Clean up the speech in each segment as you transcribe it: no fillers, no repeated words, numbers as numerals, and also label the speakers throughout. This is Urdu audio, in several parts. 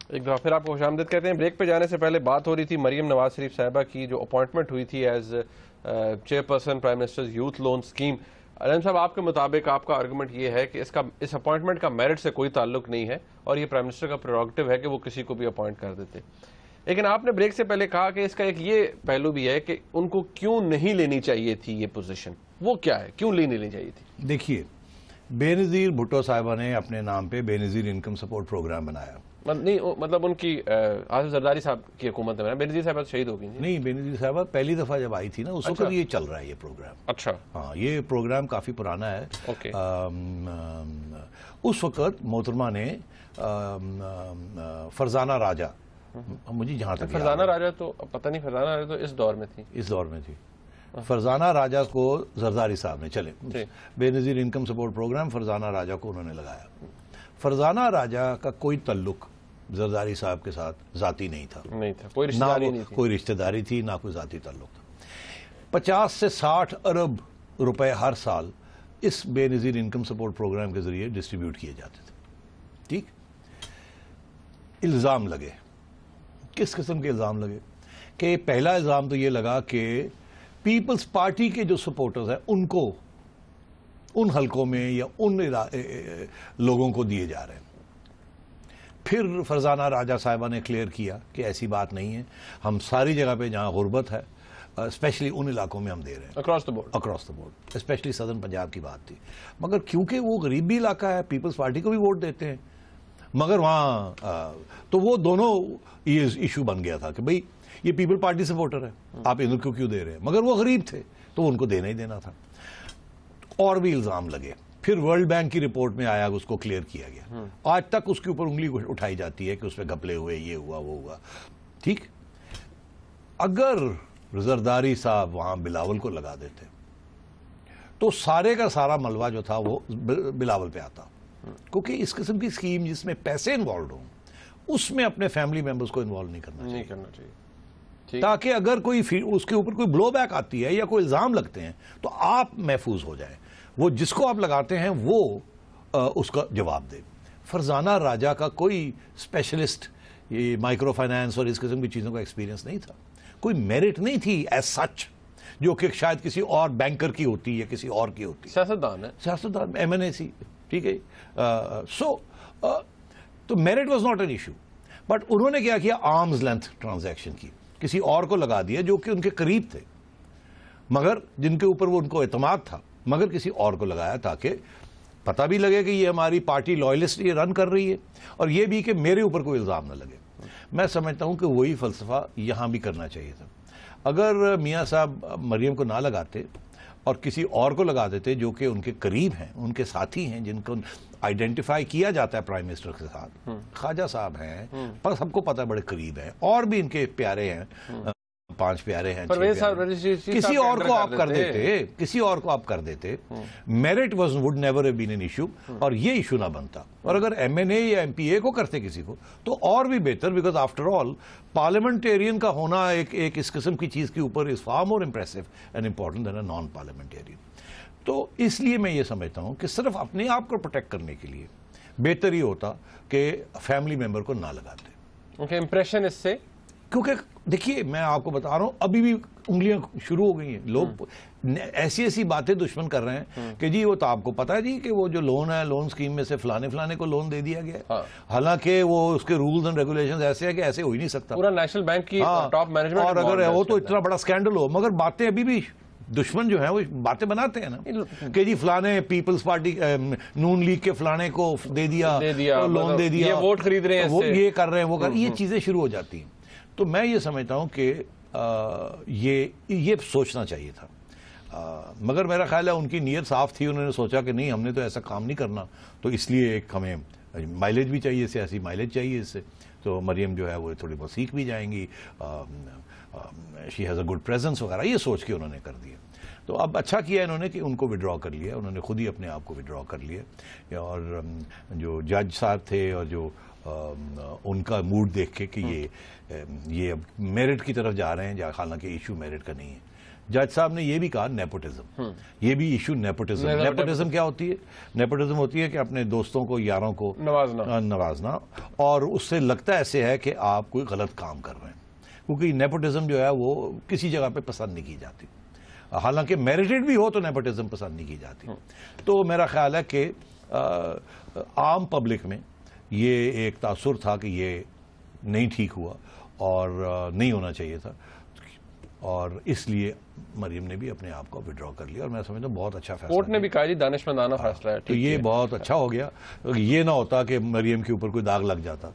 Speaker 1: ایک دفعہ پھر آپ کو خوش آمدید کہتے ہیں. بریک پہ جانے سے پہلے بات ہو رہی تھی مریم نواز شریف صاحبہ کی جو اپوائنٹمنٹ ہوئی تھی as chairperson prime minister's youth loan scheme. Aleem صاحب آپ کے مطابق آپ کا آرگومنٹ یہ ہے کہ اس اپوائنٹمنٹ کا میرٹ سے کوئی تعلق نہیں ہے اور یہ پرائم منسٹر کا پریروگیٹو ہے کہ وہ کسی کو بھی اپوائنٹ کر دیتے. لیکن آپ نے بریک سے پہلے کہا کہ اس کا ایک یہ پہلو بھی ہے کہ ان کو کیوں نہیں لینی چاہیے تھی یہ پوزیشن. وہ کیا ہے, کیوں نہیں لینی چاہیے تھی؟
Speaker 2: دیکھیے, بے نظیر بھٹو صاحبہ نے اپنے نام پہ بے نظیر انکم سپورٹ پروگرام بنایا.
Speaker 1: نہیں مطلب ان کی آصف زرداری صاحب کی حکومت میں بے نظیر صاحبہ شہید ہو گئی.
Speaker 2: نہیں, بے نظیر صاحبہ پہلی دفعہ جب آئی تھی نا اس وقت یہ چل رہا ہے یہ پروگرام.
Speaker 1: اچھا,
Speaker 2: ہاں, یہ پروگرام کافی پرانا ہے. اس وقت محترمہ نے فرزانہ راجہ, مجھے جہاں تک
Speaker 1: فرزانہ راجہ تو پتہ نہیں, فرزانہ راجہ تو اس دور میں تھی.
Speaker 2: اس دور میں تھی. فرزانہ راجہ کو زرداری صاحب نے, چلے بے نظیر انکم سپورٹ پروگرام فرزانہ راجہ کو انہوں نے لگایا. فرزانہ راجہ کا کوئی تعلق زرداری صاحب کے ساتھ ذاتی نہیں تھا.
Speaker 1: کوئی رشتہ داری نہیں تھی.
Speaker 2: کوئی رشتہ داری تھی, نہ کوئی ذاتی تعلق تھا. 50 سے 60 ارب روپے ہر سال اس بے نظیر انکم سپورٹ پروگرام کے ذریعے ڈسٹریبیوٹ کیے جاتے تھے. ٹھیک, الزام لگے. کس قسم کے الزام لگے؟ کہ پہلا الزام تو یہ لگا کہ پیپلز پارٹی کے جو سپورٹرز ہیں ان کو ان حلقوں میں یا ان لوگوں کو دیے جا رہے ہیں. پھر فرزانہ راجہ صاحبہ نے کلیئر کیا کہ ایسی بات نہیں ہے, ہم ساری جگہ پہ جہاں غربت ہے اسپیشلی ان علاقوں میں ہم دے رہے ہیں.
Speaker 1: Across the
Speaker 2: board especially southern Punjab کی بات تھی. مگر کیونکہ وہ غریب بھی علاقہ ہے, پیپلز پارٹی کو بھی ووٹ دیتے ہیں, مگر وہاں تو وہ دونوں یہ ایشو بن گیا تھا کہ بھئی یہ پیپل پارٹی سپورٹر ہے, آپ ادھر کیوں دے رہے ہیں, مگر وہ غریب تھے تو ان کو دینا ہی دینا تھا. اور بھی الزام لگے. پھر ورلڈ بینک کی رپورٹ میں آیا, اس کو کلیئر کیا گیا. آج تک اس کے اوپر انگلی اٹھائی جاتی ہے کہ اس پہ گھپلے ہوئے, یہ ہوا وہ ہوا. ٹھیک, اگر زرداری صاحب وہاں بلاول کو لگا دیتے تو سارے کا سارا ملبہ جو تھا وہ بلاول پہ آتا, کیونکہ اس قسم کی اسکیم جس میں پیسے انوالوڈ ہوں اس میں اپنے فیملی ممبرز کو انوالو نہیں کرنا چاہیے, تاکہ اگر کوئی اس کے اوپر کوئی بلو بیک آتی ہے یا کوئی الزام لگتے ہیں تو آپ محفوظ ہو جائیں, وہ جس کو آپ لگاتے ہیں وہ اس کا جواب دے. فرزانہ راجہ کا کوئی اسپیشلسٹ یہ مائکرو فائنانس اور اس قسم کی چیزوں کا ایکسپیرینس نہیں تھا, کوئی میرٹ نہیں تھی ایز سچ, جو کہ شاید کسی اور بینکر کی ہوتی یا کسی اور کی ہوتی. سیاستدان ایم این اے سی. ٹھیک ہے, تو merit was not an issue. But انہوں نے کیا کیا, آرمز لینتھ ٹرانزیکشن کی, کسی اور کو لگا دیا جو کہ ان کے قریب تھے, مگر جن کے اوپر وہ ان کو اعتماد تھا, مگر کسی اور کو لگایا تاکہ پتہ بھی لگے کہ یہ ہماری پارٹی لائلسٹ یہ رن کر رہی ہے, اور یہ بھی کہ میرے اوپر کوئی الزام نہ لگے. میں سمجھتا ہوں کہ وہی فلسفہ یہاں بھی کرنا چاہیے تھا. اگر میاں صاحب مریم کو نہ لگاتے اور کسی اور کو لگا دیتے جو کہ ان کے قریب ہیں, ان کے ساتھی ہیں, جن کو آئیڈینٹیفائی کیا جاتا ہے پرائم منسٹر کے ساتھ, خواجہ صاحب ہیں, پر سب کو پتہ ہے بڑے قریب ہیں, اور بھی ان کے پیارے ہیں, 5 پیارے ہیں, کسی اور کو آپ کر دیتے, merit would never have been an issue, اور یہ ایشو نہ بنتا. اور اگر ایم این اے یا ایم پی اے کو کرتے کسی کو تو اور بھی بہتر, بیکاز آفٹر آل پارلیمنٹیرین کا ہونا ایک اس قسم کی چیز کے اوپر is far more impressive and important than a non parliamentarian. تو اس لیے میں یہ سمجھتا ہوں کہ صرف اپنے آپ کو پروٹیکٹ کرنے کے لیے بہتر ہی ہوتا کہ فیملی ممبر کو نہ لگاتے.
Speaker 1: امپریشن اس سے,
Speaker 2: کیونکہ دیکھیے میں آپ کو بتا رہا ہوں ابھی بھی انگلیاں شروع ہو گئی ہیں, لوگ ایسی باتیں دشمن کر رہے ہیں کہ جی وہ تو آپ کو پتا ہے جی کہ وہ جو لون ہے, لون سکیم میں سے فلانے کو لون دے دیا گیا, حالانکہ وہ اس کے رولز اینڈ ریگولیشنز ایسے ہیں کہ ایسے ہو ہی نہیں سکتا.
Speaker 1: پورا نیشنل بینک کی ٹاپ مینجمنٹ,
Speaker 2: اور اگر وہ تو اتنا بڑا سکینڈل ہو, مگر باتیں ابھی بھی دشمن جو ہیں وہ باتیں بناتے ہیں نا کہ جی فلانے پیپلز پارٹی نون لیگ کے فلانے کو دے دیا لون دے دیا,
Speaker 1: یہ ووٹ خرید رہے ہیں,
Speaker 2: یہ کر رہے ہیں, وہ کر, یہ چیزیں شروع ہو جاتی ہیں. تو میں یہ سمجھتا ہوں کہ یہ سوچنا چاہیے تھا, مگر میرا خیال ہے ان کی نیت صاف تھی, انہوں نے سوچا کہ نہیں ہم نے تو ایسا کام نہیں کرنا, تو اس لیے ایک ہمیں مائلیج بھی چاہیے, سیاسی مائلیج چاہیے اس سے. تو مریم جو ہے وہ تھوڑی بہت سیکھ بھی جائیں گی, she has a good presence وغیرہ, یہ سوچ کے انہوں نے کر دیا. تو اب اچھا کیا انہوں نے کہ ان کو ودرا کر لیا, انہوں نے خود ہی اپنے آپ کو ودرا کر لیا. اور جو جج صاحب تھے اور جو ان کا موڈ دیکھ کے کہ یہ اب میرٹ کی طرف جا رہے ہیں, حالانکہ ایشو میرٹ کا نہیں ہے, جج صاحب نے یہ بھی کہا نیپوٹزم، یہ بھی ایشو نیپوٹزم. نیپوٹزم کیا ہوتی ہے؟ نیپوٹزم ہوتی ہے کہ اپنے دوستوں کو، یاروں کو نوازنا، اور اس سے لگتا ایسے ہے کہ آپ کوئی غلط کام کر رہے ہیں، کیونکہ نیپوٹزم جو ہے وہ کسی جگہ پہ پسند نہیں کی جاتی، حالانکہ میریٹڈ بھی ہو تو نیپوٹزم پسند نہیں کی جاتی. تو میرا خیال ہے کہ عام پبلک میں یہ ایک تاثر تھا کہ یہ نہیں ٹھیک ہوا اور نہیں ہونا چاہیے تھا، اور اس لیے مریم نے بھی اپنے آپ کو وڈرا کر لیا، اور میں سمجھتا ہوں بہت اچھا فیصلہ.
Speaker 1: کورٹ نے بھی کہا جی دانشمندانہ فیصلہ ہے،
Speaker 2: تو یہ بہت اچھا ہو گیا. یہ نہ ہوتا کہ مریم کے اوپر کوئی داغ لگ جاتا،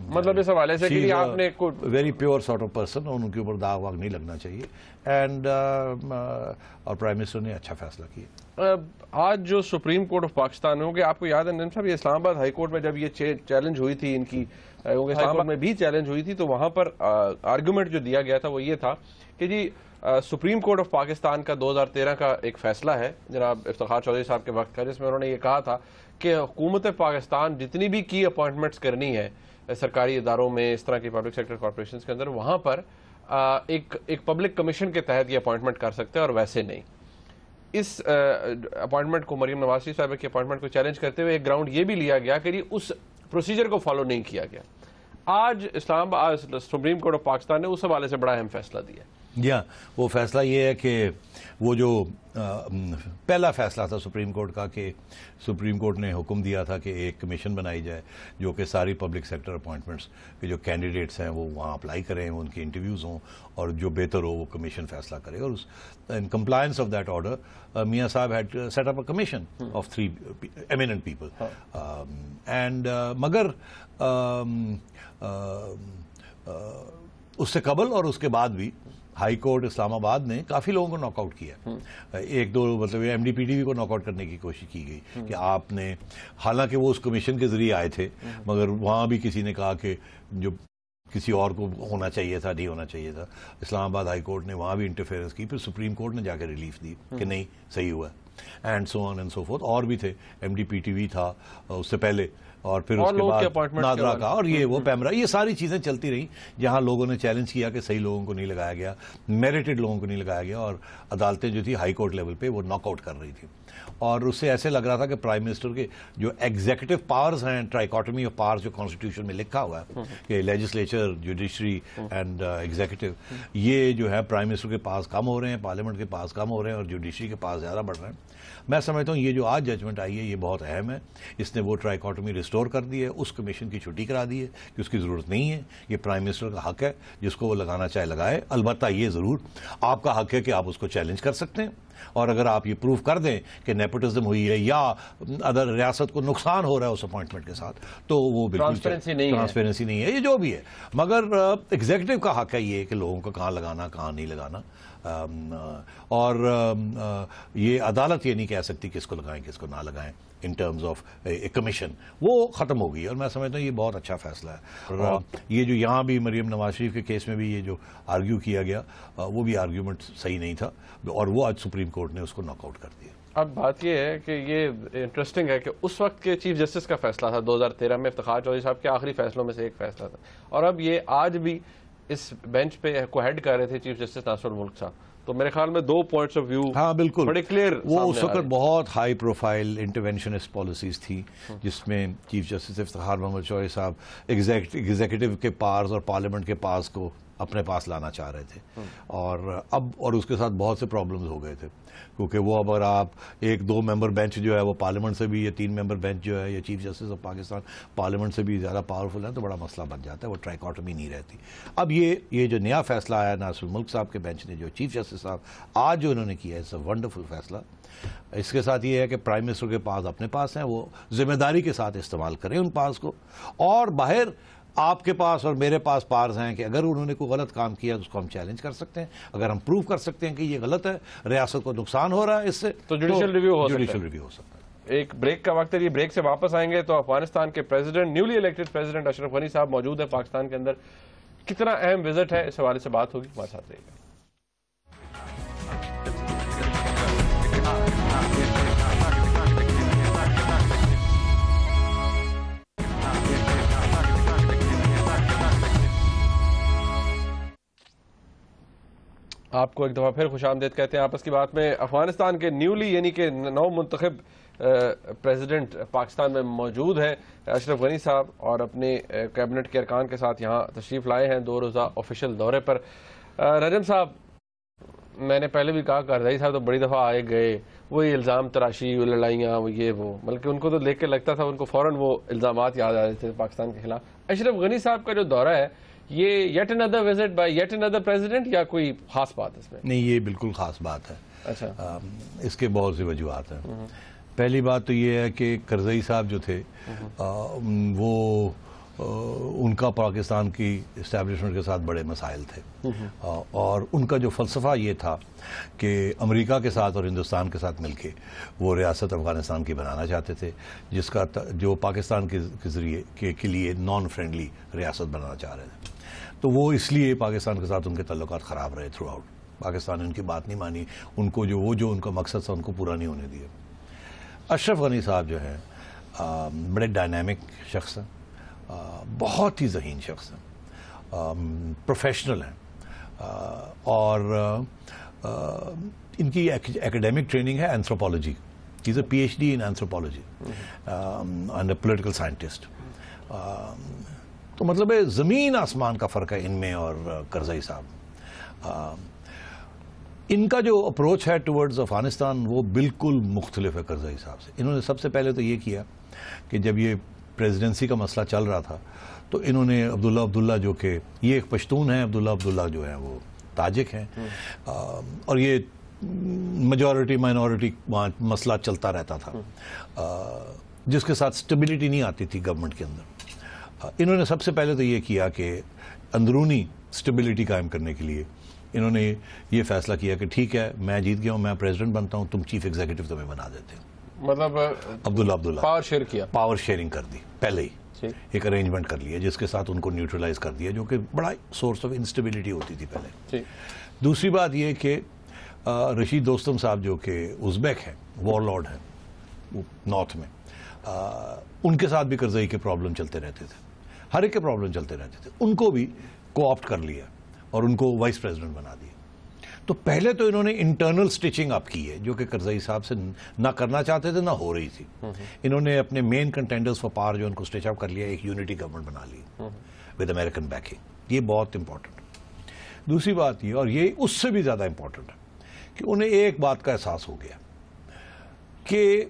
Speaker 1: مطلب اس حوالے سے کہ آپ نے
Speaker 2: very pure sort of person, اور ان کے اوپر داغ واغ نہیں لگنا چاہیے. اینڈ اور پرائم منسٹر نے اچھا فیصلہ کیا.
Speaker 1: آج جو سپریم کورٹ آف پاکستان ہو کہ آپ کو یاد ہے صاحب، یہ اسلام آباد ہائی کورٹ میں جب یہ چیلنج ہوئی تھی ان کی، اسلام آباد میں بھی چیلنج ہوئی تھی، تو وہاں پر آرگومنٹ جو دیا گیا تھا وہ یہ تھا کہ جی سپریم کورٹ آف پاکستان کا 2013 کا ایک فیصلہ ہے جناب افتخار چودھری صاحب کے وقت کا، جس میں انہوں نے یہ کہا تھا کہ حکومت پاکستان جتنی بھی کی اپوائنٹمنٹس کرنی ہے سرکاری اداروں میں، اس طرح کی پبلک سیکٹر کارپوریشنز کے اندر، وہاں پر ایک پبلک کمیشن کے تحت یہ اپوائنٹمنٹ کر سکتے ہیں اور ویسے نہیں. اس اپوائنٹمنٹ کو، مریم نواز شریف صاحبہ کی اپوائنٹمنٹ کو چیلنج کرتے ہوئے ایک گراؤنڈ یہ بھی لیا گیا کہ اس پروسیجر کو فالو نہیں کیا گیا. آج سپریم کورٹ آف پاکستان نے اس حوالے سے بڑا اہم فیصلہ دیا.
Speaker 2: جی ہاں، وہ فیصلہ یہ ہے کہ وہ جو پہلا فیصلہ تھا سپریم کورٹ کا، کہ سپریم کورٹ نے حکم دیا تھا کہ ایک کمیشن بنائی جائے جو کہ ساری پبلک سیکٹر اپوائنٹمنٹس کے جو کینڈیڈیٹس ہیں وہ وہاں اپلائی کریں، ان کی انٹرویوز ہوں، اور جو بہتر ہو وہ کمیشن فیصلہ کرے. اور in compliance of that order Mian صاحب had set up a commission of 3 eminent people. And مگر اس سے قبل اور اس کے بعد بھی ہائی کورٹ اسلام آباد نے کافی لوگوں کو ناک آؤٹ کیا. ایک دو مطلب M D P T V کو ناک آؤٹ کرنے کی کوشش کی گئی کہ آپ نے، حالانکہ وہ اس کمیشن کے ذریعے آئے تھے، مگر وہاں بھی کسی نے کہا کہ جو کسی اور کو ہونا چاہیے تھا نہیں ہونا چاہیے تھا. اسلام آباد ہائی کورٹ نے وہاں بھی انٹرفیئرنس کی، پھر سپریم کورٹ نے جا کے ریلیف دی کہ نہیں صحیح ہوا ہے، and so on and so forth. اور بھی تھے، M D P T V تھا اس سے پہلے، اور پھر اس کے بعد نادرا کا، اور یہ وہ پیمرا، یہ ساری چیزیں چلتی رہیں جہاں لوگوں نے چیلنج کیا کہ صحیح لوگوں کو نہیں لگایا گیا، میریٹڈ لوگوں کو نہیں لگایا گیا، اور عدالتیں جو تھی ہائی کورٹ لیول پہ وہ ناک آؤٹ کر رہی تھی. اور اس سے ایسے لگ رہا تھا کہ پرائم منسٹر کے جو ایگزیکٹو پاورز ہیں، ٹرائیکاٹمی آف پاورز جو کانسٹیٹیوشن میں لکھا ہوا ہے کہ لیجسلیچر، جوڈیشری اینڈ ایگزیکٹو، یہ جو ہے پرائم منسٹر کے پاس کم ہو رہے ہیں، پارلیمنٹ کے پاس کم ہو رہے ہیں، اور جوڈیشری کے پاس زیادہ بڑھ رہے ہیں. میں سمجھتا ہوں یہ جو آج ججمنٹ آئی ہے یہ بہت اہم ہے. اس نے وہ ٹرائیکاٹمی ریسٹور کر دی ہے، اس کمیشن کی چھٹی کرا دی ہے کہ اس کی ضرورت نہیں ہے. یہ پرائم منسٹر کا حق ہے، جس کو وہ لگانا چاہے لگائے. البتہ یہ ضرور آپ کا حق ہے کہ آپ اس کو چیلنج کر سکتے ہیں، اور اگر آپ یہ پروف کر دیں کہ نیپوٹزم ہوئی ہے یا ادر ریاست کو نقصان ہو رہا ہے اس اپوائنٹمنٹ کے ساتھ، تو وہ بالکل ٹرانسپیرنسی نہیں ہے، یہ جو بھی ہے. مگر ایگزیکٹو کا حق ہے یہ کہ لوگوں کو کہاں لگانا کہاں نہیں لگانا. اور یہ عدالت یہ نہیں کہہ سکتی کس کو لگائیں کس کو نہ لگائیں in terms of a commission, وہ ختم ہو گئی. اور میں سمجھتا ہوں یہ بہت اچھا فیصلہ ہے. اور یہ جو یہاں بھی مریم نواز شریف کے کیس میں بھی یہ جو آرگیو کیا گیا وہ بھی آرگیومنٹ صحیح نہیں تھا، اور وہ آج سپریم کورٹ نے اس کو ناک آؤٹ کر دیا.
Speaker 1: اب بات یہ ہے کہ یہ انٹرسٹنگ ہے کہ اس وقت کے چیف جسٹس کا فیصلہ تھا 2013 میں، افتخار چودھری صاحب کے آخری فیصلوں میں سے ایک فیصلہ تھا، اور اب یہ آج بھی اس بینچ پہ کو ہیڈ کر رہے تھے چیف جسٹس ناصر الملک صاحب. تو میرے خیال میں 2 پوائنٹس آف ویو
Speaker 2: ہاں بالکل
Speaker 1: بڑے کلیئر.
Speaker 2: وہ اس وقت بہت ہائی پروفائل انٹرونشنسٹ پالیسیز تھی جس میں چیف جسٹس افتخار محمد چودھری صاحب ایگزیکٹو کے پاورز اور پارلیمنٹ کے پاس کو اپنے پاس لانا چاہ رہے تھے. اور اس کے ساتھ بہت سے پرابلمز ہو گئے تھے، کیونکہ وہ اگر آپ 1-2 ممبر بینچ جو ہے وہ پارلیمنٹ سے بھی، یا 3 ممبر بینچ جو ہے یا chief justice of Pakistan parliament سے بھی زیادہ پاورفل ہے، تو بڑا مسئلہ بن جاتا ہے، وہ ٹرائیکاٹمی نہیں رہتی. اب یہ جو نیا فیصلہ آیا ناصر الملک صاحب کے بینچ نے، جو چیف جسٹس صاحب آج جو انہوں نے کیا ہے، اٹس اے ونڈرفل فیصلہ. اس کے ساتھ یہ ہے کہ پرائم منسٹر کے پاس اپنے پاس ہیں، وہ ذمہ داری کے ساتھ استعمال کریں ان پاس کو، اور باہر آپ کے پاس اور میرے پاس پارز ہیں کہ اگر انہوں نے کوئی غلط کام کیا تو اس کو ہم چیلنج کر سکتے ہیں. اگر ہم پروف کر سکتے ہیں کہ یہ غلط ہے، ریاست کو نقصان ہو رہا ہے اس سے،
Speaker 1: تو جوڈیشل ریویو ہو
Speaker 2: سکتا ہے.
Speaker 1: ایک بریک کا وقت ہے، یہ بریک سے واپس آئیں گے تو افغانستان کے president, newly elected president Ashraf Ghani صاحب موجود ہیں پاکستان کے اندر. کتنا اہم وزٹ ہے، اس حوالے سے بات ہوگی، ہمارے ساتھ رہیے گا. آپ کو ایک دفعہ پھر خوش آمدید کہتے ہیں آپس کی بات میں. افغانستان کے نیولی یعنی کہ نو منتخب پریزیڈنٹ پاکستان میں موجود ہیں اشرف غنی صاحب، اور اپنے کیبنٹ کے ارکان کے ساتھ یہاں تشریف لائے ہیں 2 روزہ آفیشل دورے پر. رجب صاحب، میں نے پہلے بھی کہا کرزئی صاحب تو بڑی دفعہ آئے گئے، وہی الزام تراشی، وہ لڑائیاں، وہ یہ وہ، بلکہ ان کو تو دیکھ کے لگتا تھا ان کو فوراً وہ الزامات یاد آ رہے تھے پاکستان کے خلاف. اشرف غنی صاحب کا جو دورہ ہے یہ yet another visit by yet another president یا کوئی خاص بات اس میں؟
Speaker 2: نہیں، یہ بالکل خاص بات ہے.
Speaker 1: اچھا،
Speaker 2: اس کے بہت سی وجوہات ہیں. پہلی بات تو یہ ہے کہ کرزئی صاحب جو تھے وہ ان کا پاکستان کی اسٹیبلشمنٹ کے ساتھ بڑے مسائل تھے، اور ان کا جو فلسفہ یہ تھا کہ امریکہ کے ساتھ اور ہندوستان کے ساتھ مل کے وہ ریاست افغانستان کی بنانا چاہتے تھے، جس کا جو پاکستان کے ذریعے کے لیے نان فرینڈلی ریاست بنانا چاہ رہے تھے. تو وہ اس لیے پاکستان کے ساتھ ان کے تعلقات خراب رہے تھرو آؤٹ. پاکستان نے ان کی بات نہیں مانی، ان کو جو ان کا مقصد تھا ان کو پورا نہیں ہونے دیا. اشرف غنی صاحب جو ہیں بڑے ڈائنامک شخص ہیں، بہت ہی ذہین شخص ہیں، پروفیشنل ہیں، اور ان کی ایکیڈیمک ٹریننگ ہے anthropology. He is a P H D in anthropology and a political scientist. تو مطلب ہے زمین آسمان کا فرق ہے ان میں اور کرزئی صاحب. ان کا جو اپروچ ہے ٹورڈز افغانستان وہ بالکل مختلف ہے کرزئی صاحب سے. انہوں نے سب سے پہلے تو یہ کیا کہ جب یہ پریزیڈنسی کا مسئلہ چل رہا تھا تو انہوں نے عبداللہ جو کہ یہ ایک پشتون ہیں، عبداللہ جو ہیں وہ تاجک ہیں، اور یہ میجورٹی مائنورٹی مسئلہ چلتا رہتا تھا جس کے ساتھ سٹیبلٹی نہیں آتی تھی گورنمنٹ کے اندر. انہوں نے سب سے پہلے تو یہ کیا کہ اندرونی سٹیبلٹی قائم کرنے کے لیے انہوں نے یہ فیصلہ کیا کہ ٹھیک ہے میں جیت گیا ہوں، میں پریزیڈنٹ بنتا ہوں، تم چیف ایگزیکٹو تمہیں بنا دیتے ہیں.
Speaker 1: مطلب
Speaker 2: عبداللہ
Speaker 1: پاور شیئر کیا،
Speaker 2: پاور شیئرنگ کر دی پہلے ہی، ایک ارینجمنٹ کر لیا جس کے ساتھ ان کو نیوٹرلائز کر دیا، جو کہ بڑا سورس آف انسٹیبلٹی ہوتی تھی پہلے. دوسری بات یہ کہ رشید دوستم صاحب جو کہ ازبیک ہیں، وار لارڈ ہیں نارتھ میں، ان کے ساتھ بھی کرزئی کے پرابلم چلتے رہتے تھے، ہر ایک کے پرابلم چلتے رہتے تھے. ان کو بھی کوآپٹ کر لیا اور ان کو وائس پریزیڈنٹ بنا دیا. تو پہلے تو انہوں نے انٹرنل سٹچنگ اپ کی ہے جو کہ کرزئی صاحب سے نہ کرنا چاہتے تھے، نہ ہو رہی تھی. انہوں نے اپنے مین کنٹینڈرز فار پاور جو ان کو سٹچ اپ کر لیا، ایک یونٹی گورنمنٹ بنا لی ود امریکن بیکنگ. یہ بہت امپورٹنٹ. دوسری بات یہ، اور یہ اس سے بھی زیادہ امپورٹنٹ ہے، کہ انہیں ایک بات کا احساس ہو گیا کہ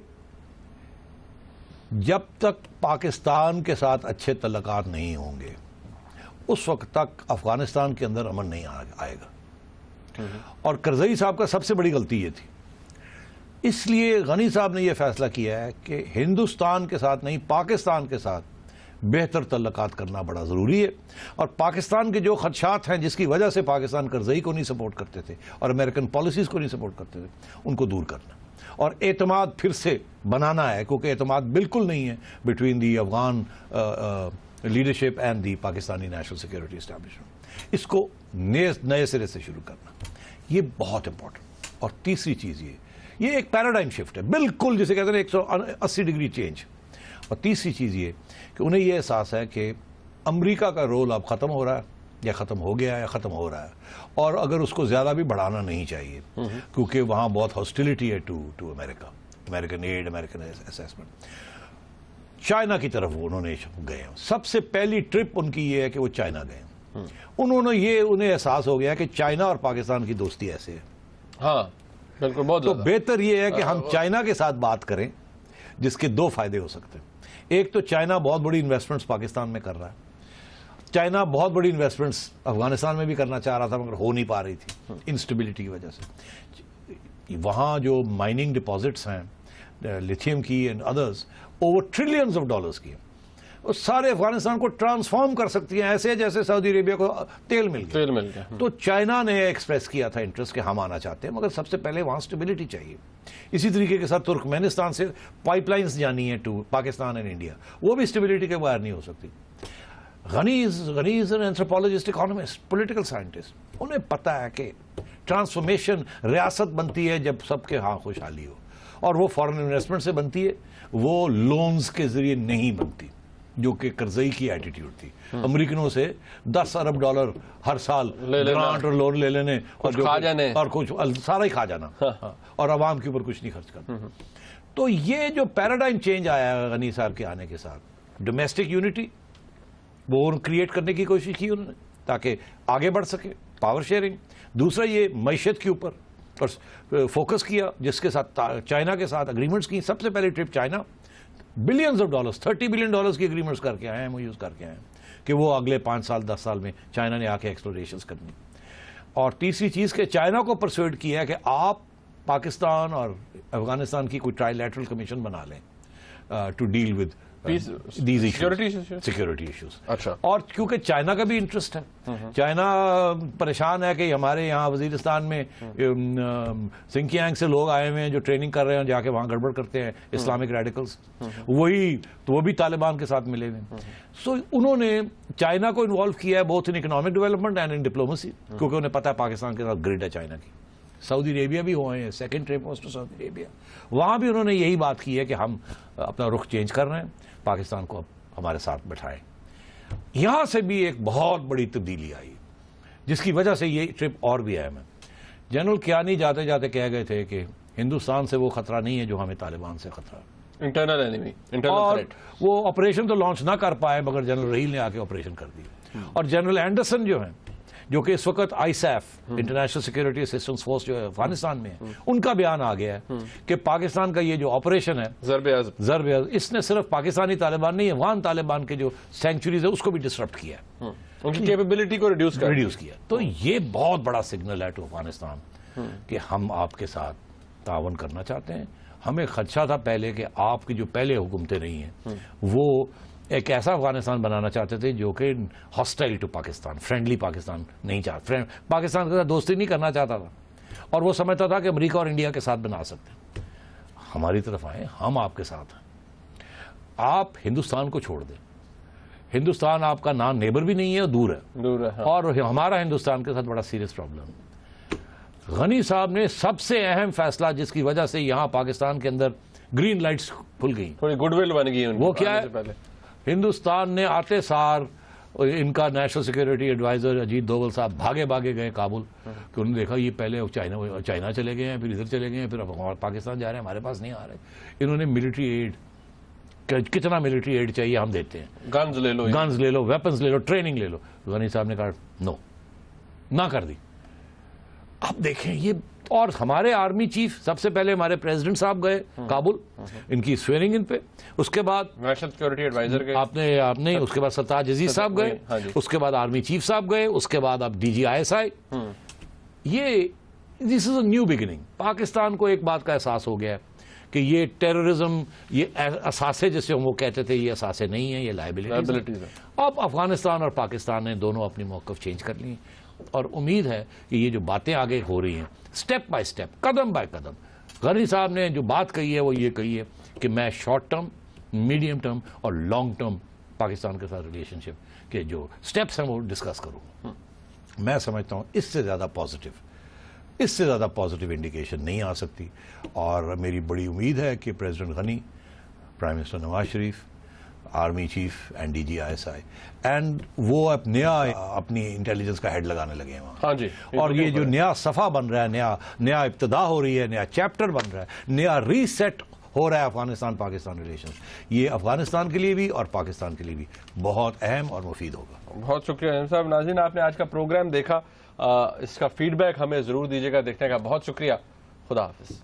Speaker 2: جب تک پاکستان کے ساتھ اچھے تعلقات نہیں ہوں گے اس وقت تک افغانستان کے اندر امن نہیں آئے گا. اور کرزئی صاحب کا سب سے بڑی غلطی یہ تھی. اس لیے غنی صاحب نے یہ فیصلہ کیا ہے کہ ہندوستان کے ساتھ نہیں، پاکستان کے ساتھ بہتر تعلقات کرنا بڑا ضروری ہے، اور پاکستان کے جو خدشات ہیں جس کی وجہ سے پاکستان کرزئی کو نہیں سپورٹ کرتے تھے اور امریکن پالیسیز کو نہیں سپورٹ کرتے تھے، ان کو دور کرنا اور اعتماد پھر سے بنانا ہے، کیونکہ اعتماد بالکل نہیں ہے between the Afghan leadership and the Pakistani national security establishment. اس کو نئے سرے سے شروع کرنا، یہ بہت امپورٹنٹ. اور تیسری چیز یہ ایک پیراڈائم شفٹ ہے، بالکل جسے کہتے ہیں 180 ڈگری چینج. اور تیسری چیز یہ کہ انہیں یہ احساس ہے کہ امریکہ کا رول اب ختم ہو رہا ہے، یا ختم ہو گیا ہے یا ختم ہو رہا ہے، اور اگر اس کو زیادہ بھی بڑھانا نہیں چاہیے کیونکہ وہاں بہت ہاسٹیلٹی ہے to America, American aid, American assessment. China کی طرف انہوں نے گئے. سب سے پہلی ٹرپ ان کی یہ ہے کہ وہ چائنا گئے. انہیں احساس ہو گیا کہ چائنا اور پاکستان کی دوستی ایسے ہے.
Speaker 1: ہاں بالکل، بہت
Speaker 2: تو بہتر یہ ہے کہ ہم چائنا کے ساتھ بات کریں جس کے 2 فائدے ہو سکتے ہیں. ایک تو چائنا بہت بڑی انویسٹمنٹس پاکستان میں کر رہا ہے. چائنا بہت بڑی انویسٹمنٹس افغانستان میں بھی کرنا چاہ رہا تھا مگر ہو نہیں پا رہی تھی انسٹیبلٹی کی وجہ سے. وہاں جو مائننگ ڈپازٹس ہیں لیتھیم کی and others over trillions of dollars کی، وہ سارے افغانستان کو ٹرانسفارم کر سکتی ہیں، ایسے جیسے سعودی عربیہ کو تیل مل گیا. تو چائنا نے ایکسپریس کیا تھا انٹرسٹ کہ ہم آنا چاہتے ہیں، مگر سب سے پہلے وہاں سٹیبلٹی چاہیے. اسی طریقے کے ساتھ ترکمانستان سے پائپ لائنز جانی ہیں ٹو پاکستان اینڈ انڈیا، وہ بھی سٹیبلٹی کے باہر نہیں ہو سکتی. Ghani is an anthropologist, economist, political scientist. انہیں پتا ہے کہ ٹرانسفارمیشن ریاست بنتی ہے جب سب کے ہاں خوشحالی ہو، اور وہ فارن انویسٹمنٹ سے بنتی ہے، وہ لونز کے ذریعے نہیں بنتی. جو کہ کرزئی کی ایٹیٹیوڈ تھی، امریکنوں سے $10 ارب ہر سال گرانٹ اور لون لے لینے اور کچھ سارا ہی کھا جانا اور عوام کے اوپر کچھ نہیں خرچ کرنا. تو یہ جو پیراڈائم چینج آیا ہے غنی صاحب کے آنے کے ساتھ، ڈومیسٹک یونٹی وہ کریٹ کرنے کی کوشش کی انہوں نے تاکہ آگے بڑھ سکے، پاور شیئرنگ. دوسرا یہ معیشت کے اوپر اور فوکس کیا، جس کے ساتھ چائنا کے ساتھ اگریمنٹس کی. سب سے پہلے trip China billions of dollars, $30 billion کی اگریمنٹس کر کے آئے ہیں، یوز کر کے آئے ہیں کہ وہ اگلے 5 سال 10 سال میں چائنا نے آ کے ایکسپلوریشنز کرنی. اور تیسری چیز کہ چائنا کو پرسویڈ کیا ہے کہ آپ پاکستان اور افغانستان کی کوئی ٹرائی لیٹرل کمیشن بنا لیں to deal with security issues.
Speaker 1: اچھا.
Speaker 2: اور کیونکہ چائنا کا بھی انٹرسٹ ہے، چائنا پریشان ہے کہ ہمارے یہاں وزیرستان میں سنکیانگ سے لوگ آئے ہوئے ہیں جو ٹریننگ کر رہے ہیں، جا کے وہاں گڑبڑ کرتے ہیں اسلامک ریڈیکلز، وہی تو وہ بھی طالبان کے ساتھ ملے ہوئے. سو انہوں نے چائنا کو انوالو کیا ہے both in economic development and in diplomacy, کیونکہ انہیں پتا ہے پاکستان کے ساتھ گرڈ ہے چائنا کی. سعودی عربیہ بھی ہوئے ہیں، سیکنڈ ٹرپ ہوسٹ سعودی عربیہ، وہاں بھی انہوں نے یہی بات کی ہے کہ ہم اپنا رخ چینج کر رہے ہیں، پاکستان کو اب ہمارے ساتھ بٹھائیں. یہاں سے بھی ایک بہت بڑی تبدیلی آئی جس کی وجہ سے یہ ٹرپ اور بھی اہم ہے. جنرل کیانی جاتے جاتے کہہ گئے تھے کہ ہندوستان سے وہ خطرہ نہیں ہے جو ہمیں طالبان سے خطرہ ہے،
Speaker 1: انٹرنل انیمی،
Speaker 2: اور وہ آپریشن تو لانچ نہ کر پائے مگر جنرل رحیل نے آ کے آپریشن کر دی. اور جنرل اینڈرسن جو ہیں، جو کہ اس وقت ISAF international security assistance force جو ہے افغانستان میں ہے، ان کا بیان آ گیا ہے کہ پاکستان کا یہ جو آپریشن ہے ضرب عزم، اس نے صرف پاکستانی طالبان نہیں، افغان طالبان کے جو سینکچوریز ہے اس کو بھی ڈسرپٹ کیا ہے،
Speaker 1: ان کی کیپیبلٹی کو ریڈیوس
Speaker 2: کیا. تو یہ بہت بڑا سگنل ہے ٹو افغانستان کہ ہم آپ کے ساتھ تعاون کرنا چاہتے ہیں. ہمیں خدشہ تھا پہلے کہ آپ کی جو پہلے حکومتیں رہی ہیں وہ ایک ایسا افغانستان بنانا چاہتے تھے جو کہ hostile to Pakistan, friendly Pakistan نہیں چاہتا، پاکستان کے ساتھ دوستی نہیں کرنا چاہتا تھا، اور وہ سمجھتا تھا کہ امریکہ اور انڈیا کے ساتھ بنا سکتے ہیں. ہماری طرف آئیں، ہم آپ کے ساتھ ہیں، آپ ہندوستان کو چھوڑ دیں. ہندوستان آپ کا نان نیبر بھی نہیں ہے، دور ہے، اور ہمارا ہندوستان کے ساتھ بڑا سیریس پرابلم ہے. غنی صاحب نے سب سے اہم فیصلہ جس کی وجہ سے یہاں پاکستان کے اندر گرین لائٹس کھل گئی،
Speaker 1: تھوڑی گڈ ول بن گئی،
Speaker 2: وہ کیا ہے؟ ہندوستان نے آتے سار ان کا national security advisor Ajit Doval صاحب بھاگے گئے کابل، کہ انہوں نے دیکھا یہ پہلے چائنا چلے گئے ہیں، پھر ادھر چلے گئے ہیں، پھر پاکستان جا رہے ہیں، ہمارے پاس نہیں آ رہے. انہوں نے ملٹری ایڈ، کتنا ملٹری ایڈ چاہیے ہم دیتے ہیں، گنز لے لو، ویپنز لے لو، ٹریننگ لے لو. غنی صاحب نے کہا نو، نہ کر دی. اب دیکھیں یہ، اور ہمارے آرمی چیف سب سے پہلے ہمارے پریزیڈنٹ صاحب گئے کابل، ان کی سویرنگ ان پہ، اس کے بعد
Speaker 1: نیشنل سیکورٹی ایڈوائزر گئے،
Speaker 2: آپ نے اس کے بعد سرتاج عزیز صاحب گئے، اس کے بعد آرمی چیف صاحب گئے، اس کے بعد اب DG ISI. یہ دس از اے نیو بگننگ. پاکستان کو ایک بات کا احساس ہو گیا ہے کہ یہ ٹیررزم، یہ اثاثے جیسے وہ کہتے تھے، یہ اثاثے نہیں ہیں، یہ لائبلٹیز ہیں. اب افغانستان اور پاکستان نے دونوں اپنی موقف چینج کر لی، اور امید ہے کہ یہ جو باتیں آگے ہو رہی ہیں سٹیپ بائی سٹیپ، قدم بائی قدم، غنی صاحب نے جو بات کہی ہے وہ یہ کہی ہے کہ میں شارٹ ٹرم، میڈیم ٹرم اور لانگ ٹرم پاکستان کے ساتھ ریلیشن شپ کے جو سٹیپس ہیں وہ ڈسکس کروں. میں سمجھتا ہوں اس سے زیادہ پازیٹیو انڈیکیشن نہیں آ سکتی. اور میری بڑی امید ہے کہ president Ghani, prime minister Nawaz Sharif, army chief and DG ISI and وہ اب نیا اپنی انٹیلیجنس کا ہیڈ لگانے لگے ہیں وہاں.
Speaker 1: ہاں جی.
Speaker 2: اور یہ جو نیا صفحہ بن رہا ہے، نیا ابتدا ہو رہی ہے، نیا چیپٹر بن رہا ہے، نیا ریسیٹ ہو رہا ہے افغانستان پاکستان ریلیشنز، یہ افغانستان کے لیے بھی اور پاکستان کے لیے بھی بہت اہم اور مفید ہوگا.
Speaker 1: بہت شکریہ عظیم صاحب. ناظرین، آپ نے آج کا پروگرام دیکھا، اس کا فیڈ بیک ہمیں ضرور دیجیے گا. دیکھنے کا بہت شکریہ. خدا حافظ.